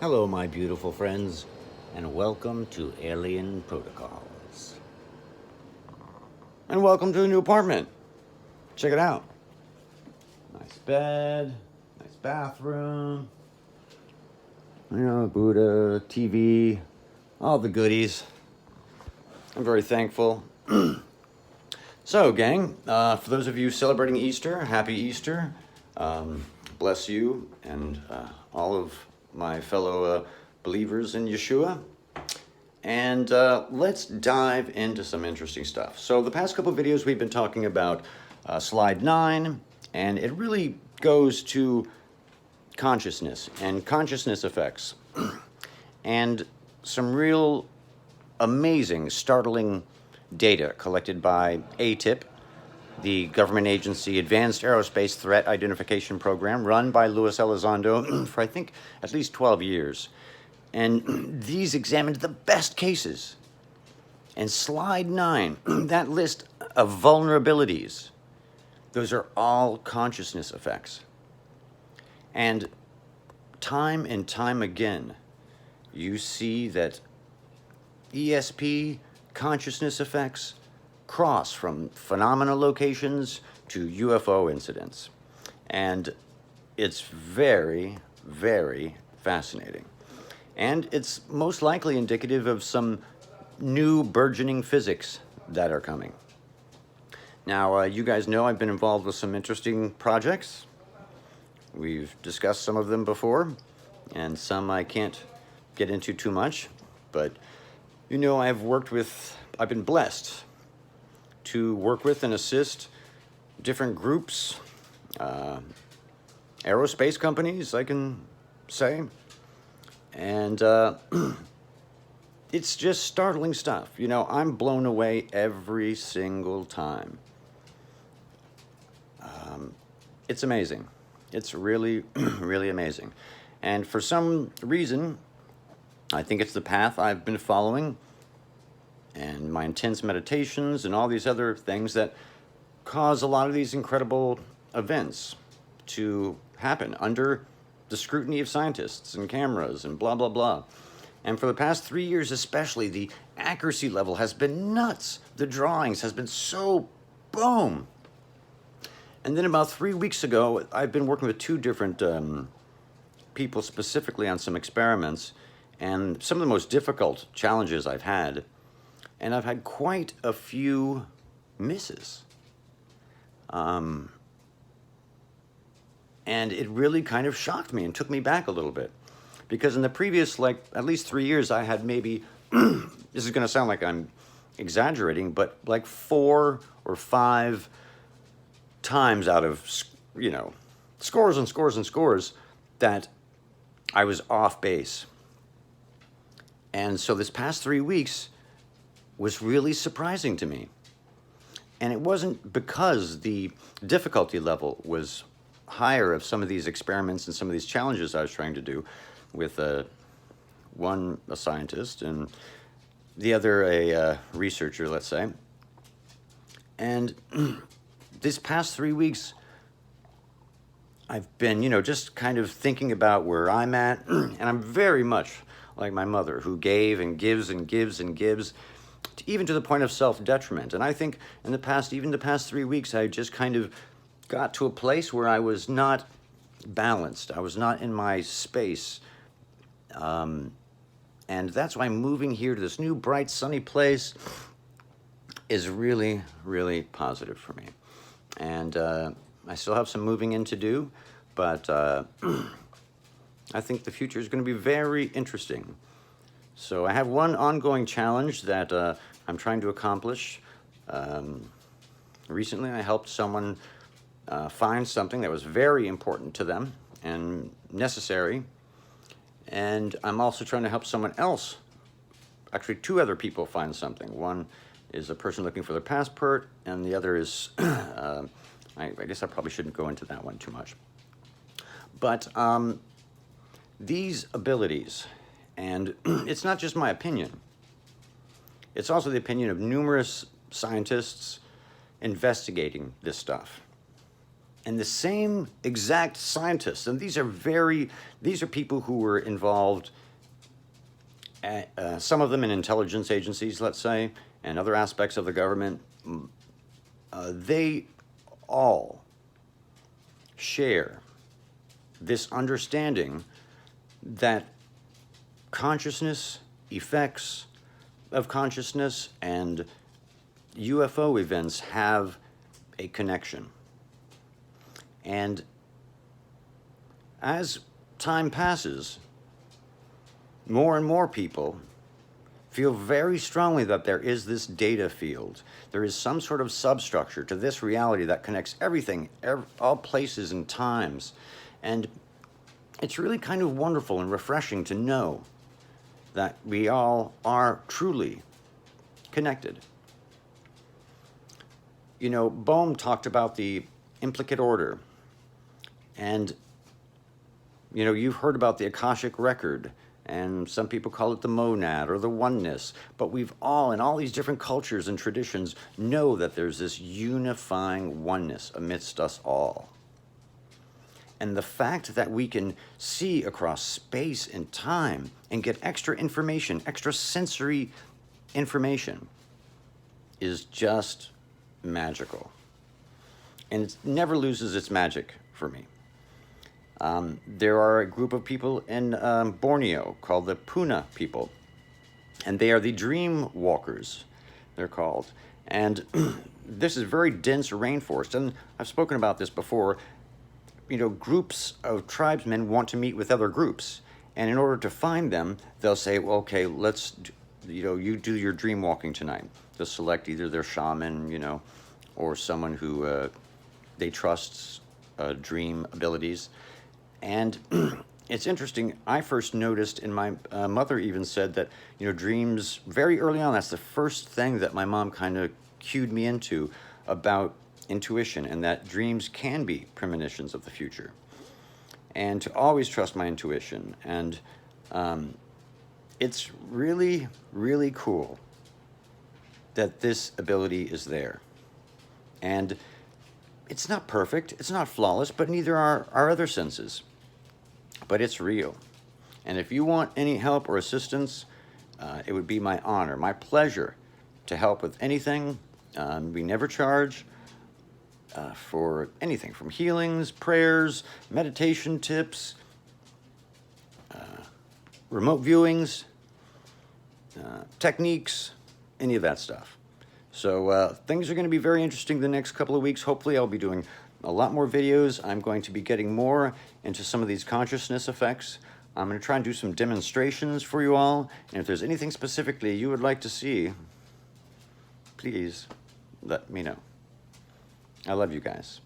Hello, my beautiful friends, and welcome to Alien Protocols. And welcome to a new apartment. Check it out. Nice bed, nice bathroom, Buddha, TV, all the goodies. I'm very thankful. So, gang, for those of you celebrating Easter, happy Easter. Bless you and all of my fellow believers in Yeshua. And let's dive into some interesting stuff. So the past couple of videos we've been talking about slide 9, and it really goes to consciousness and consciousness effects. And some real amazing, startling data collected by ATIP, the government agency Advanced Aerospace Threat Identification Program, run by Luis Elizondo for I think at least 12 years. And these examined the best cases. And slide 9, that list of vulnerabilities, those are all consciousness effects. And time again, you see that ESP consciousness effects cross from phenomena locations to UFO incidents. And it's very, very fascinating. And it's most likely indicative of some new burgeoning physics that are coming. Now, you guys know I've been involved with some interesting projects. We've discussed some of them before, and some I can't get into too much. But, I've been blessed to work with and assist different groups, aerospace companies, I can say. And it's just startling stuff. I'm blown away every single time. It's amazing. It's really, really amazing. And for some reason, I think it's the path I've been following and my intense meditations and all these other things that cause a lot of these incredible events to happen under the scrutiny of scientists and cameras and blah, blah, blah. And for the past 3 years especially, the accuracy level has been nuts. The drawings has been so boom. And then about 3 weeks ago, I've been working with two different people specifically on some experiments and some of the most difficult challenges I've had. And I've had quite a few misses. And it really kind of shocked me and took me back a little bit. Because in the previous, at least 3 years, I had maybe, this is going to sound like I'm exaggerating, but like 4 or 5 times out of, scores and scores and scores that I was off base. And so this past 3 weeks was really surprising to me. And it wasn't because the difficulty level was higher of some of these experiments and some of these challenges I was trying to do with one a scientist and the other a researcher, let's say. And this past 3 weeks, I've been, just kind of thinking about where I'm at, and I'm very much like my mother, who gave and gives and gives and gives, even to the point of self-detriment. And I think in the past 3 weeks, I just kind of got to a place where I was not balanced. I was not in my space. And that's why moving here to this new, bright, sunny place is really, really positive for me. And I still have some moving in to do, but I think the future is going to be very interesting. So I have one ongoing challenge that I'm trying to accomplish. Recently, I helped someone find something that was very important to them and necessary. And I'm also trying to help someone else, actually 2 other people, find something. One is a person looking for their passport, and the other is, I guess I probably shouldn't go into that one too much. But these abilities, and it's not just my opinion, it's also the opinion of numerous scientists investigating this stuff. And the same exact scientists, and these are people who were involved, some of them in intelligence agencies, let's say, and other aspects of the government, they all share this understanding that consciousness, effects of consciousness, and UFO events have a connection. And as time passes, more and more people feel very strongly that there is this data field. There is some sort of substructure to this reality that connects everything, all places and times. And it's really kind of wonderful and refreshing to know that we all are truly connected. You know, Bohm talked about the implicate order. And, you know, you've heard about the Akashic record, and some people call it the monad or the oneness, but we've all, in all these different cultures and traditions, know that there's this unifying oneness amidst us all. And the fact that we can see across space and time and get extra information, extra sensory information, is just magical. And it never loses its magic for me. There are a group of people in Borneo called the Puna people, and they are the dream walkers, they're called. And this is very dense rainforest, and I've spoken about this before. You know, groups of tribesmen want to meet with other groups, and in order to find them, they'll say, well, okay, you do your dream walking tonight. They'll select either their shaman, you know, or someone who they trust's dream abilities. And it's interesting, I first noticed, and my mother even said that, you know, dreams, very early on, that's the first thing that my mom kind of cued me into about intuition, and that dreams can be premonitions of the future. And to always trust my intuition. And it's really, really cool that this ability is there. And it's not perfect, it's not flawless, but neither are our other senses. But it's real. And if you want any help or assistance, it would be my honor, my pleasure to help with anything. We never charge for anything from healings, prayers, meditation tips, remote viewings, techniques, any of that stuff. So things are going to be very interesting the next couple of weeks. Hopefully I'll be doing a lot more videos. I'm going to be getting more into some of these consciousness effects. I'm going to try and do some demonstrations for you all. And if there's anything specifically you would like to see, please let me know. I love you guys.